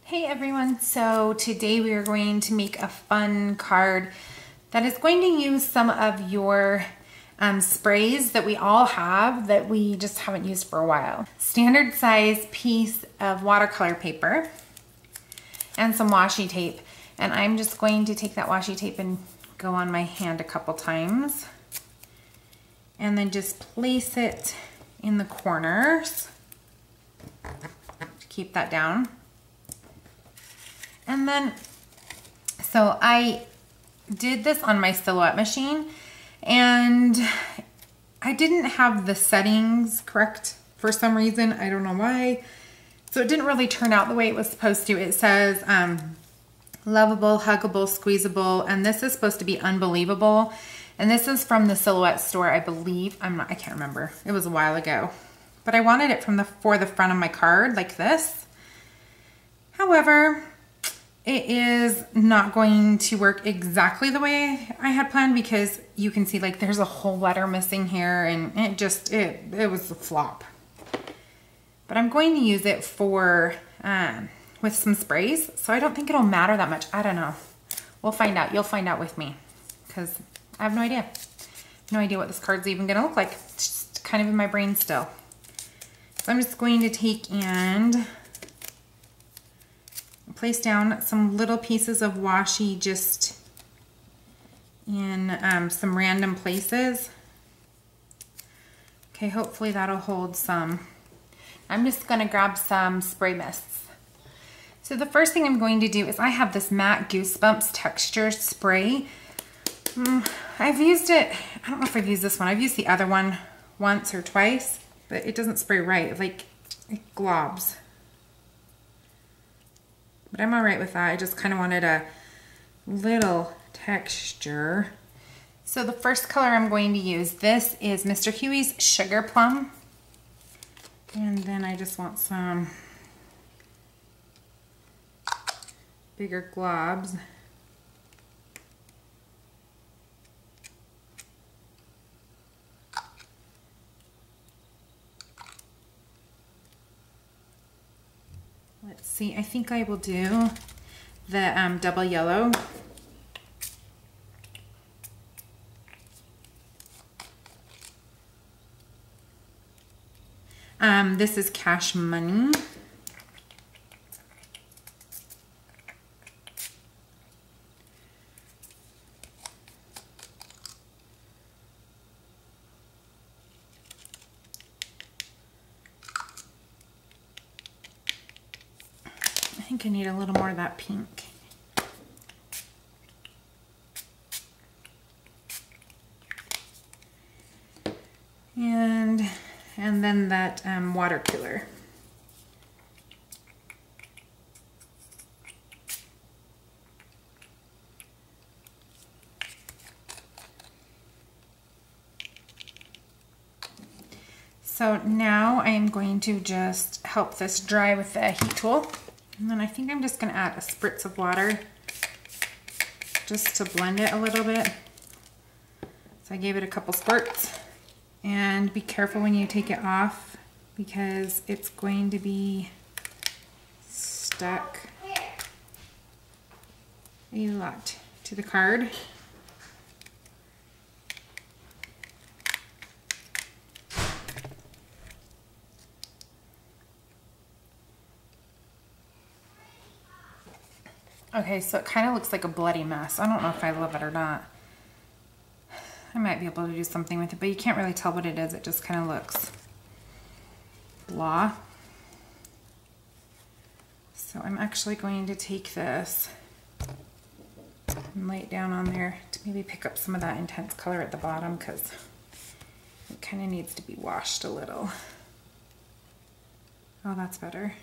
Hey everyone, so today we are going to make a fun card that is going to use some of your sprays that we all have that we just haven't used for a while. Standard size piece of watercolor paper and some washi tape. And I'm just going to take that washi tape and go on my hand a couple times and then just place it in the corners to keep that down. And then, so I did this on my Silhouette machine and I didn't have the settings correct for some reason. I don't know why. So it didn't really turn out the way it was supposed to. It says lovable, huggable, squeezable, and this is supposed to be unbelievable. And this is from the Silhouette store, I believe. I can't remember. It was a while ago. But I wanted it for the front of my card like this. However, it is not going to work exactly the way I had planned because you can see like there's a whole letter missing here and it was a flop. But I'm going to use it for, with some sprays. So I don't think it'll matter that much. I don't know. We'll find out. You'll find out with me because I have no idea. No idea what this card's even gonna look like. It's just kind of in my brain still. So I'm just going to take and place down some little pieces of washi just in some random places. Okay, hopefully that'll hold some. I'm just gonna grab some spray mists. So the first thing I'm going to do is I have this matte Goosebumps texture spray. I've used it, I don't know if I've used this one. I've used the other one once or twice, but it doesn't spray right. Like, it globs. But I'm all right with that. I just kind of wanted a little texture. So the first color I'm going to use, this is Mr. Huey's Sugar Plum. And then I just want some bigger globs. Let's see, I think I will do the double yellow. This is Cash Money. I think I need a little more of that pink. And then that watercolor. So now I am going to just help this dry with the heat tool. And then I think I'm just going to add a spritz of water just to blend it a little bit. So I gave it a couple squirts. And be careful when you take it off because it's going to be stuck a lot to the card. Okay, so it kind of looks like a bloody mess. I don't know if I love it or not. I might be able to do something with it, but you can't really tell what it is. It just kind of looks blah. So I'm actually going to take this and lay it down on there to maybe pick up some of that intense color at the bottom because it kind of needs to be washed a little. Oh, that's better.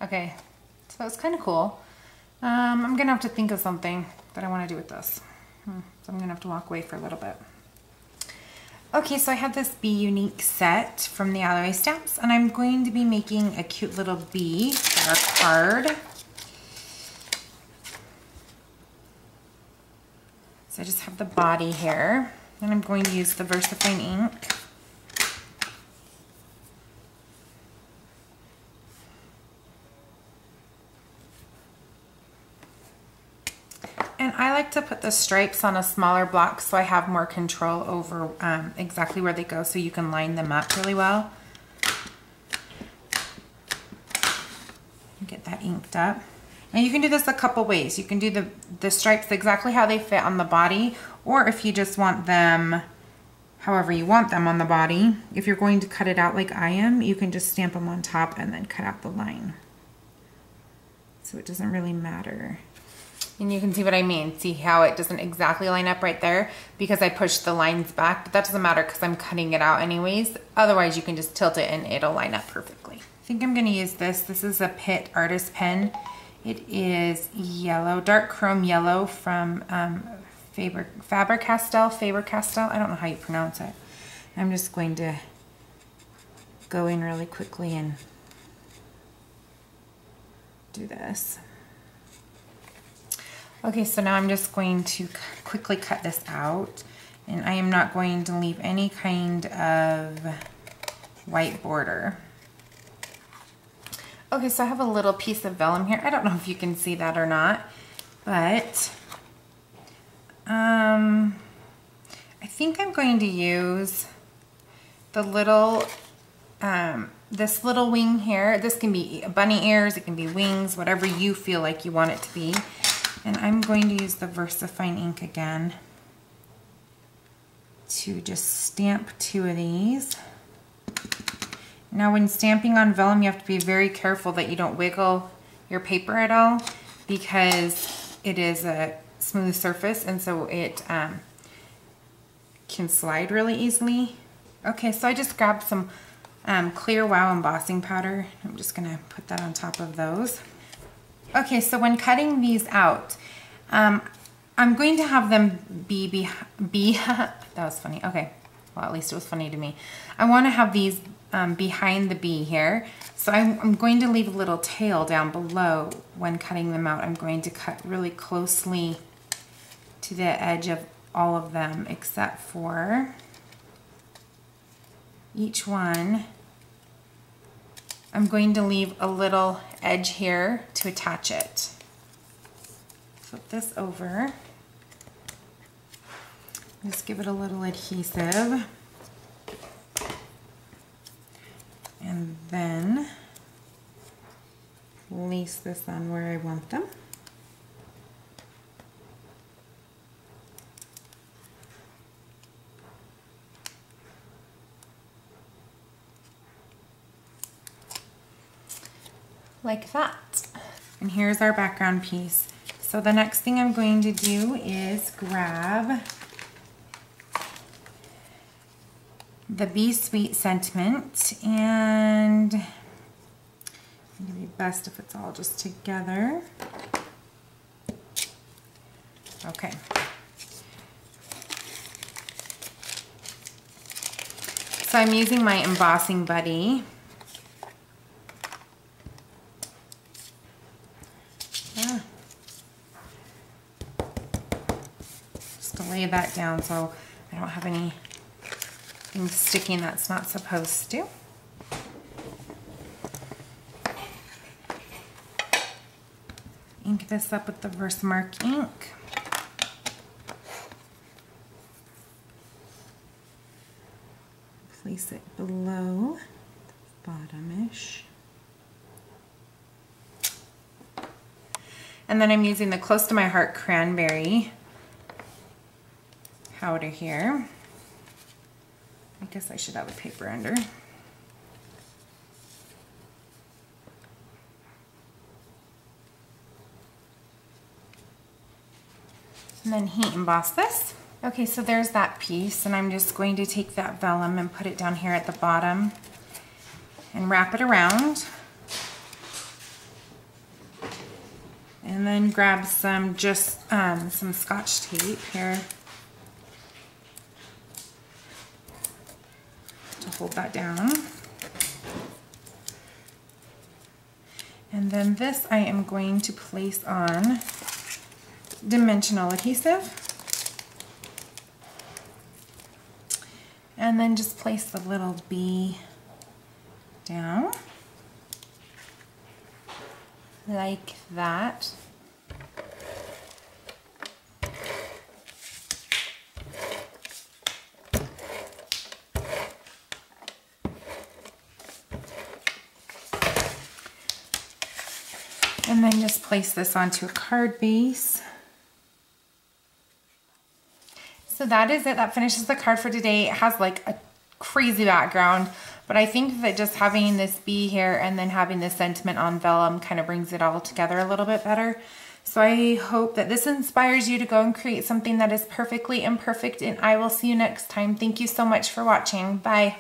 Okay, so it's kind of cool. I'm gonna have to think of something that I want to do with this. So I'm gonna have to walk away for a little bit. Okay, so I have this Be Unique set from the Alloy Stamps, and I'm going to be making a cute little bee for our card. So I just have the body here, and I'm going to use the VersaFine ink. And I like to put the stripes on a smaller block so I have more control over exactly where they go, so you can line them up really well. Get that inked up. And you can do this a couple ways. You can do the stripes exactly how they fit on the body, or if you just want them however you want them on the body. If you're going to cut it out like I am, you can just stamp them on top and then cut out the line. So it doesn't really matter. And you can see what I mean. See how it doesn't exactly line up right there because I pushed the lines back, but that doesn't matter because I'm cutting it out anyways. Otherwise, you can just tilt it and it'll line up perfectly. I think I'm gonna use this. This is a Pitt Artist Pen. It is yellow, dark chrome yellow from Faber-Castell. I don't know how you pronounce it. I'm just going to go in really quickly and do this. Okay, so now I'm just going to quickly cut this out, and I am not going to leave any kind of white border. Okay, so I have a little piece of vellum here. I don't know if you can see that or not, but I think I'm going to use the little, this little wing here. This can be bunny ears, it can be wings, whatever you feel like you want it to be. And I'm going to use the VersaFine ink again to just stamp 2 of these. Now when stamping on vellum, you have to be very careful that you don't wiggle your paper at all because it is a smooth surface and so it can slide really easily. Okay, so I just grabbed some clear Wow embossing powder. I'm just gonna put that on top of those. Okay, so when cutting these out, I'm going to have them be that was funny. Okay, well at least it was funny to me. I want to have these behind the bee here. So I'm going to leave a little tail down below when cutting them out. I'm going to cut really closely to the edge of all of them except for each one. I'm going to leave a little edge here to attach it. Flip this over. Just give it a little adhesive. And then place this on where I want them. Like that. And here's our background piece. So the next thing I'm going to do is grab the Be Sweet sentiment, and it'd be best if it's all just together. Okay. So I'm using my embossing buddy. Just to lay that down so I don't have anything sticking that's not supposed to. Ink this up with the Versamark ink. Place it below the bottom-ish. And then I'm using the Close to My Heart Cranberry powder here. I guess I should have a paper under. And then heat emboss this. Okay, so there's that piece, and I'm just going to take that vellum and put it down here at the bottom and wrap it around. And then grab some some Scotch tape here. hold that down. And then this I am going to place on dimensional adhesive. And then just place the little bee down like that. And then just place this onto a card base. So that is it. That finishes the card for today. It has like a crazy background, but I think that just having this bee here and then having this sentiment on vellum kind of brings it all together a little bit better. So I hope that this inspires you to go and create something that is perfectly imperfect, and I will see you next time. Thank you so much for watching. Bye.